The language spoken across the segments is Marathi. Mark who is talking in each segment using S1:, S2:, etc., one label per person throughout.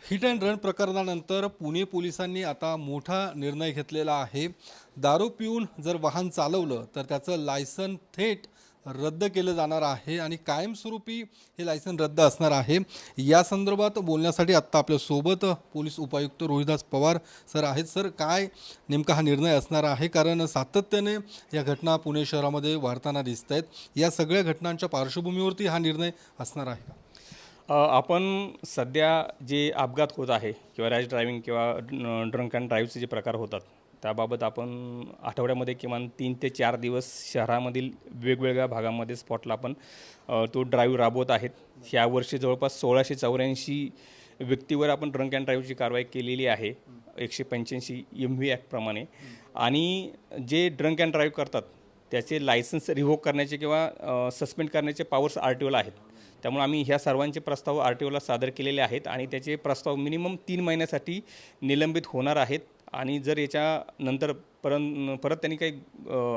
S1: हिट अँड रन प्रकरणानंतर पुणे पोलिसांनी आता मोठा निर्णय घेतलेला आहे। दारू पिऊन जर वाहन चालवलं तर त्याचं लायसन थेट रद्द केलं जाणार आहे आणि कायमस्वरूपी हे लायसन रद्द असणार आहे। या संदर्भात बोलण्यासाठी आत्ता आपल्या सोबत पोलीस उपायुक्त रोहिदास पवार सर आहेत। सर, काय नेमका हा निर्णय असणार आहे? कारण सातत्याने या घटना पुणे शहरामध्ये वाढताना दिसत आहेत। या सगळ्या घटनांच्या पार्श्वभूमीवरती हा निर्णय असणार आहे का?
S2: आपण सध्या जे अपघात होत आहे किंवा रॅश ड्रायव्हिंग किंवा ड्रंक अँड ड्राईव्हचे जे प्रकार होतात त्याबाबत आपण आठवड्यामध्ये किमान 3 ते 4 दिवस शहरामधील वेगवेगळ्या भागामध्ये स्पॉटला आपण तो ड्राईव्ह राबवत आहेत। यावर्षी जवळपास 1684 व्यक्तीवर आपण ड्रंक अँड ड्राईव्हची कारवाई केलेली आहे 185 MV ॲक्टप्रमाणे। आणि जे ड्रंक अँड ड्राईव्ह करतात त्याचे लायसन्स रिव्होक करण्याचे किंवा सस्पेंड करण्याचे पॉवर्स RTOला आहेत। त्यामुळे आम्ही ह्या सर्वांचे प्रस्ताव RTOला सादर केलेले आहेत आणि त्याचे प्रस्ताव मिनिमम 3 महिन्यासाठी निलंबित होणार आहेत। आणि जर याच्यानंतर परत त्यांनी काही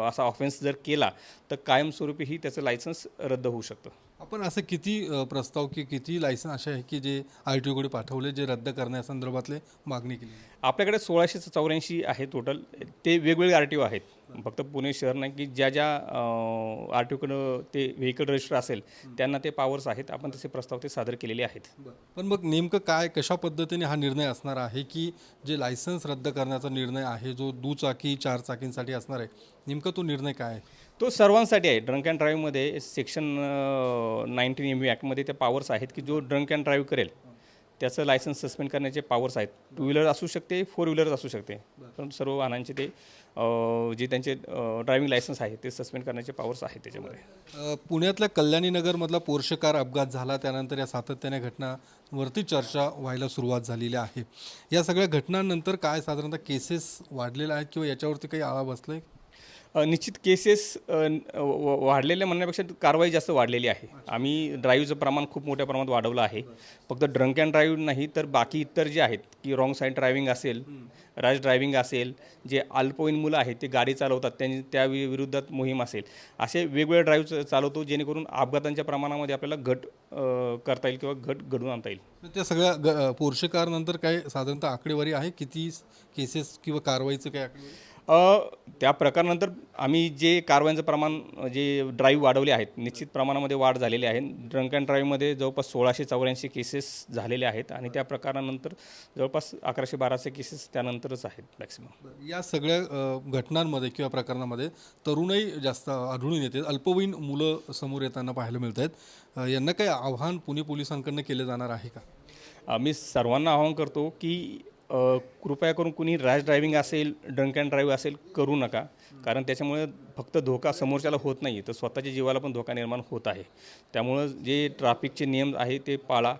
S2: असा ऑफेन्स जर केला तर कायमस्वरूपीही त्याचं लायसन्स रद्द होऊ शकतं।
S1: आपण असं किती प्रस्ताव की किती लायसन असे आहे की जे RTOकडे पाठवले, जे रद्द करण्यासंदर्भातले मागणी केली?
S2: आपल्याकडे 1684 आहे टोटल। ते वेगवेगळे RTO आहेत, फक्त पुणे शहर नाही की ज्या RTOकडं ते व्हेकल रजिस्टर असेल त्यांना ते पॉवर्स आहेत। आपण तसे प्रस्ताव ते सादर केलेले आहेत।
S1: पण मग नेमकं काय, कशा पद्धतीने हा निर्णय असणार आहे की जे लायसन्स रद्द करण्याचा निर्णय आहे जो दुचाकी 4 चाकींसाठी असणार आहे, नेमका तो निर्णय काय आहे?
S2: तो सर्वांसाठी आहे। ड्रंक अँड ड्राईव्हमध्ये सेक्शन 19 MV ॲक्टमध्ये ते पॉवर्स आहेत की जो ड्रंक अँड ड्राईव्ह करेल त्याचं लायसन्स सस्पेंड करण्याचे पॉवर्स आहेत। 2 व्हीलर असू शकते, 4 व्हीलर असू शकते, पण सर्व वाहनांचे ते जे त्यांचे ड्रायव्हिंग लायसन्स आहे ते सस्पेंड करण्याचे पॉवर्स आहेत त्याच्यामध्ये।
S1: पुण्यातल्या कल्याणीनगरमधला पोर्शे कार अपघात झाला त्यानंतर या सातत्याने घटनांवरती चर्चा व्हायला सुरुवात झालेली आहे। या सगळ्या घटनांनंतर काय साधारणतः केसेस वाढलेल्या आहेत किंवा याच्यावरती काही आळा बसलाय?
S2: निश्चित केसेस वाढलेल्या म्हणण्यापेक्षा कारवाई जास्त वाढलेली आहे। आम्ही ड्राईव्हचं प्रमाण खूप मोठ्या प्रमाणात वाढवलं आहे। फक्त ड्रंक अँड ड्राईव्ह नाही तर बाकी इतर जे आहेत की रॉंग साईड ड्रायव्हिंग असेल, रॅश ड्रायव्हिंग असेल, जे अल्पवयीन मुलं आहेत ते गाडी चालवतात त्या विरुद्धात मोहीम असेल, असे वेगवेगळे ड्राईव्ह चालवतो जेणेकरून अपघातांच्या प्रमाणामध्ये आपल्याला घट करता येईल किंवा घट घडवून आणता येईल।
S1: त्या सगळ्या पोर्शे कारनंतर काय साधारणतः आकडेवारी आहे, किती केसेस किंवा कारवाईचं काय आकडेवारी?
S2: त्या प्रकारानंतर आम्ही जे कारवाईचं प्रमाण जे ड्राईव्ह वाढवले आहेत निश्चित प्रमाणामध्ये वाढ झालेली आहे। ड्रंक अँड ड्राईव्हमध्ये जवळपास 1684 केसेस झालेले आहेत आणि त्या प्रकारानंतर जवळपास 1112 केसेस त्यानंतरच आहेत मॅक्सिमम।
S1: या सगळ्या घटनांमध्ये किंवा प्रकरणामध्ये तरुणही जास्त आढळून येते, अल्पवयीन मुलं समोर येताना पाहायला मिळत आहेत। यांना काही आव्हान पुणे पोलिसांकडून केलं जाणार आहे का?
S2: मी सर्वांना आवाहन करतो की कृपया करून कुणी रॅश ड्रायव्हिंग असेल, ड्रंक अँड ड्राईव्ह असेल करू नका, कारण त्याच्यामुळे फक्त धोका समोरच्याला होत नाही तर स्वतःच्या जीवाला पण धोका निर्माण होत आहे। त्यामुळं जे ट्रॅफिकचे नियम आहे ते पाळा।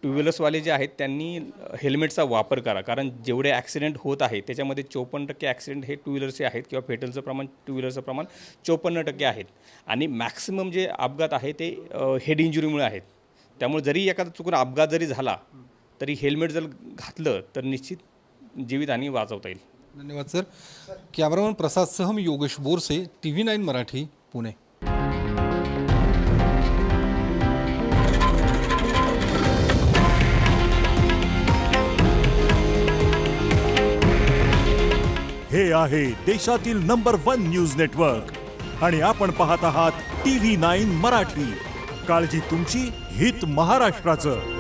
S2: 2 व्हीलर्सवाले जे आहेत त्यांनी हेल्मेटचा वापर करा, कारण जेवढे ॲक्सिडेंट होत आहे त्याच्यामध्ये 54% ॲक्सिडेंट हे 2 व्हीलरचे आहेत किंवा फेटलचं प्रमाण 2 व्हीलरचं प्रमाण 54% आहेत आणि मॅक्सिमम जे अपघात आहे ते हेड इंजुरीमुळे आहेत। त्यामुळे जरी एखादा चुकून अपघात जरी झाला तरी हेल्मेट जर घातलं तर निश्चित जीवितहानी वाचवता येईल।
S1: धन्यवाद सर। कॅमेरामन प्रसादसह मी योगेश बोरसे, TV9 मराठी, पुणे।
S3: हे आहे देशातील नंबर 1 न्यूज नेटवर्क आणि आपण पाहत आहात TV9 मराठी। काळजी तुमची, हित महाराष्ट्राचं।